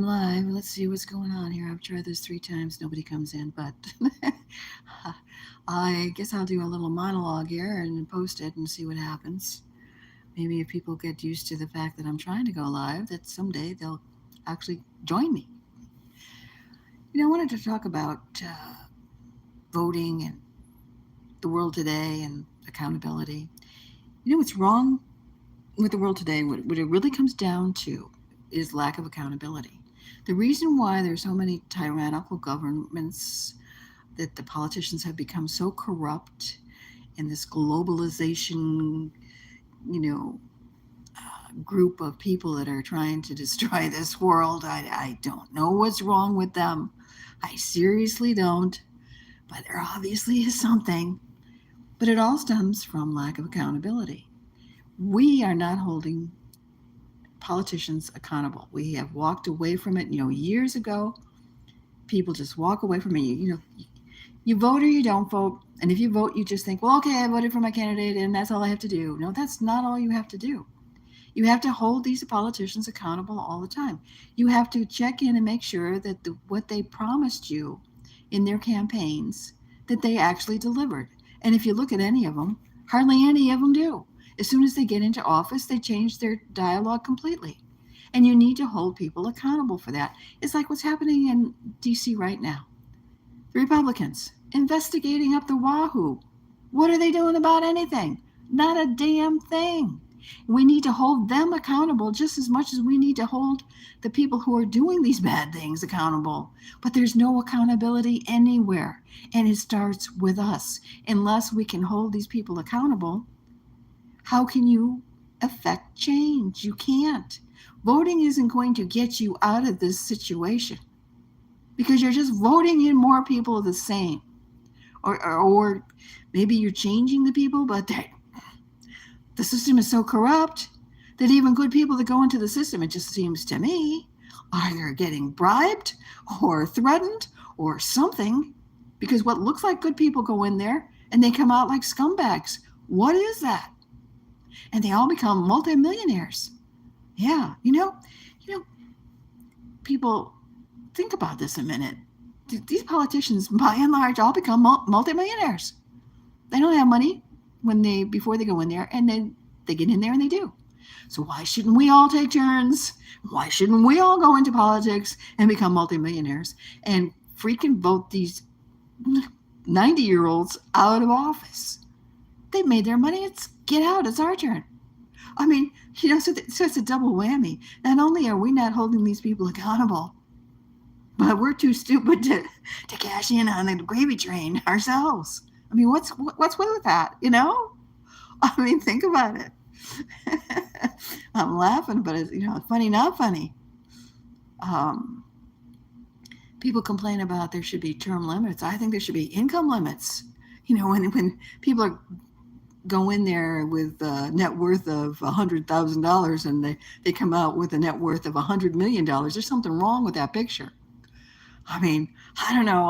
live. Let's see what's going on here. I've tried this 3 times. Nobody comes in, but I guess I'll do a little monologue here and post it and see what happens. Maybe if people get used to the fact that I'm trying to go live, that someday they'll actually join me. I wanted to talk about voting and the world today and accountability. What's wrong with the world today? What it really comes down to is lack of accountability. The reason why there's so many tyrannical governments, that the politicians have become so corrupt, and this globalization, you know, group of people that are trying to destroy this world, I don't know what's wrong with them. I seriously don't. But there obviously is something. But it all stems from lack of accountability. We are not holding politicians accountable. We have walked away from it. Years ago, people just walk away from it. You vote or you don't vote. And if you vote, you just think, well, okay, I voted for my candidate and that's all I have to do. No, that's not all you have to do. You have to hold these politicians accountable all the time. You have to check in and make sure that what they promised you in their campaigns, that they actually delivered. And if you look at any of them, hardly any of them do. As soon as they get into office, they change their dialogue completely. And you need to hold people accountable for that. It's like what's happening in D.C. right now. The Republicans investigating up the wahoo. What are they doing about anything? Not a damn thing. We need to hold them accountable just as much as we need to hold the people who are doing these bad things accountable. But there's no accountability anywhere. And it starts with us. Unless we can hold these people accountable, how can you affect change? You can't. Voting isn't going to get you out of this situation, because you're just voting in more people of the same. Or maybe you're changing the people, but the system is so corrupt that even good people that go into the system, it just seems to me, are either getting bribed or threatened or something, because what looks like good people go in there and they come out like scumbags. What is that? And they all become multimillionaires. Yeah, people, think about this a minute. These politicians, by and large, all become multimillionaires. They don't have money before they go in there, and then they get in there and they do. So why shouldn't we all take turns? Why shouldn't we all go into politics and become multimillionaires and freaking vote these 90-year-olds out of office? They've made their money. Get out. It's our turn. I mean, so it's a double whammy. Not only are we not holding these people accountable, but we're too stupid to cash in on the gravy train ourselves. I mean, what's with that? I mean, think about it. I'm laughing, but it's funny, not funny. People complain about there should be term limits. I think there should be income limits. When people go in there with a net worth of $100,000 and they come out with a net worth of $100 million, there's something wrong with that picture. I mean, I don't know.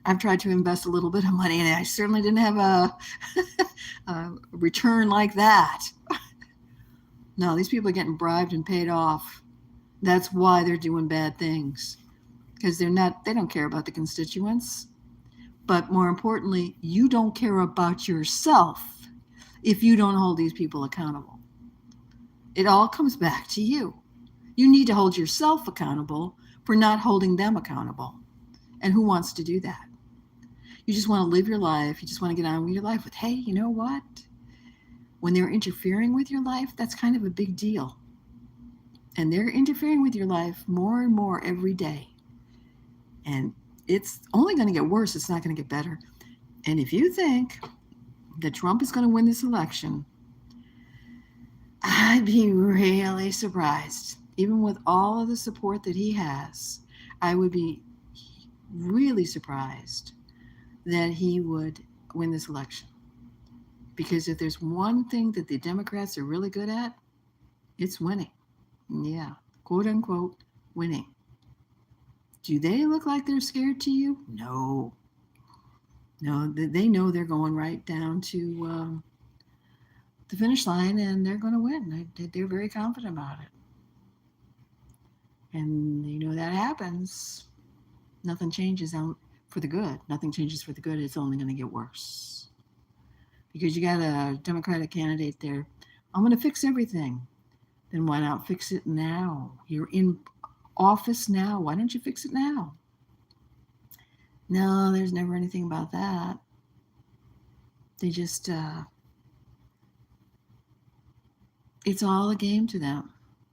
I've tried to invest a little bit of money, and I certainly didn't have a return like that. No, these people are getting bribed and paid off. That's why they're doing bad things, because they don't care about the constituents. But more importantly, you don't care about yourself if you don't hold these people accountable. It all comes back to you. You need to hold yourself accountable for not holding them accountable. And who wants to do that? You just want to live your life. You just want to get on with your life with, hey, you know what? When they're interfering with your life, that's kind of a big deal. And they're interfering with your life more and more every day. And it's only going to get worse. It's not going to get better. And if you think that Trump is going to win this election, I'd be really surprised. Even with all of the support that he has, I would be really surprised that he would win this election. Because if there's one thing that the Democrats are really good at, it's winning. Yeah, quote unquote, winning. Do they look like they're scared to you? No. No, they know they're going right down to the finish line and they're going to win. They're very confident about it. And that happens. Nothing changes out for the good. Nothing changes for the good. It's only going to get worse. Because you got a Democratic candidate there. I'm going to fix everything. Then why not fix it now? You're in office now. Why don't you fix it now? No, there's never anything about that. They just, it's all a game to them.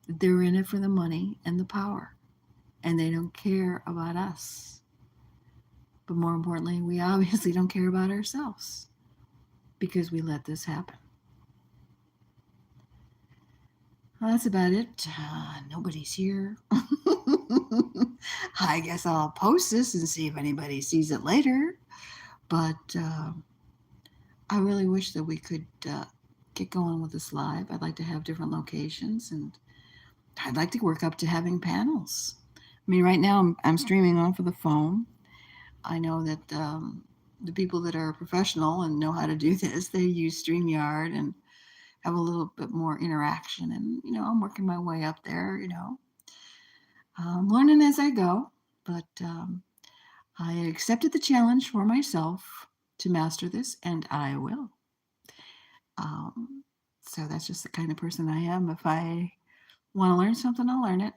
They're in it for the money and the power, and they don't care about us. But more importantly, we obviously don't care about ourselves because we let this happen. Well, that's about it. Nobody's here. I guess I'll post this and see if anybody sees it later. But I really wish that we could get going with this live. I'd like to have different locations, and I'd like to work up to having panels. I mean, right now I'm streaming off of the phone. I know that the people that are professional and know how to do this, they use StreamYard and have a little bit more interaction. And, I'm working my way up there, I'm learning as I go. But I accepted the challenge for myself to master this, and I will. So that's just the kind of person I am. If I want to learn something, I'll learn it.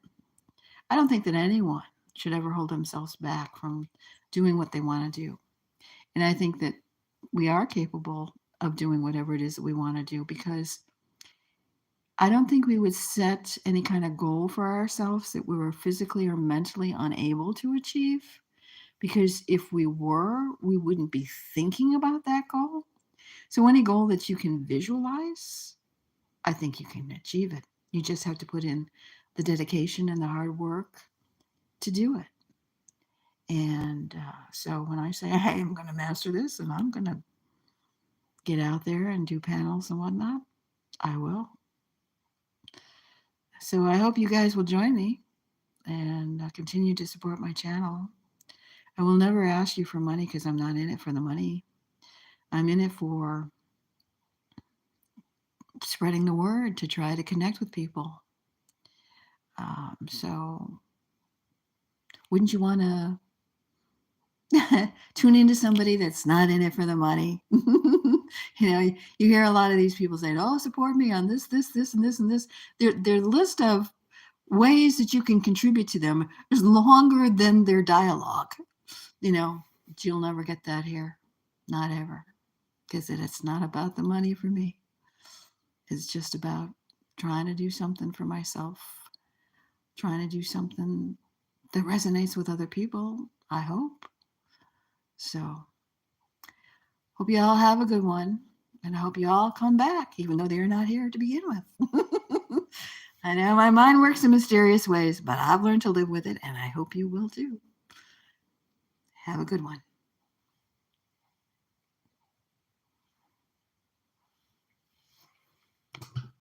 I don't think that anyone should ever hold themselves back from doing what they want to do. And I think that we are capable of doing whatever it is that we want to do, because I don't think we would set any kind of goal for ourselves that we were physically or mentally unable to achieve. Because if we were, we wouldn't be thinking about that goal. So any goal that you can visualize, I think you can achieve it. You just have to put in the dedication and the hard work to do it. And so when I say, hey, I'm going to master this and I'm going to get out there and do panels and whatnot, I will. So I hope you guys will join me and continue to support my channel. I will never ask you for money because I'm not in it for the money. I'm in it for spreading the word to try to connect with people. So wouldn't you want to tune into somebody that's not in it for the money? You hear a lot of these people saying, oh, support me on this, and this, and this. Their list of ways that you can contribute to them is longer than their dialogue. But you'll never get that here. Not ever. Because it's not about the money for me. It's just about trying to do something for myself, trying to do something that resonates with other people, I hope. So, hope you all have a good one. And I hope you all come back, even though they're not here to begin with. I know my mind works in mysterious ways, but I've learned to live with it, and I hope you will too. Have a good one.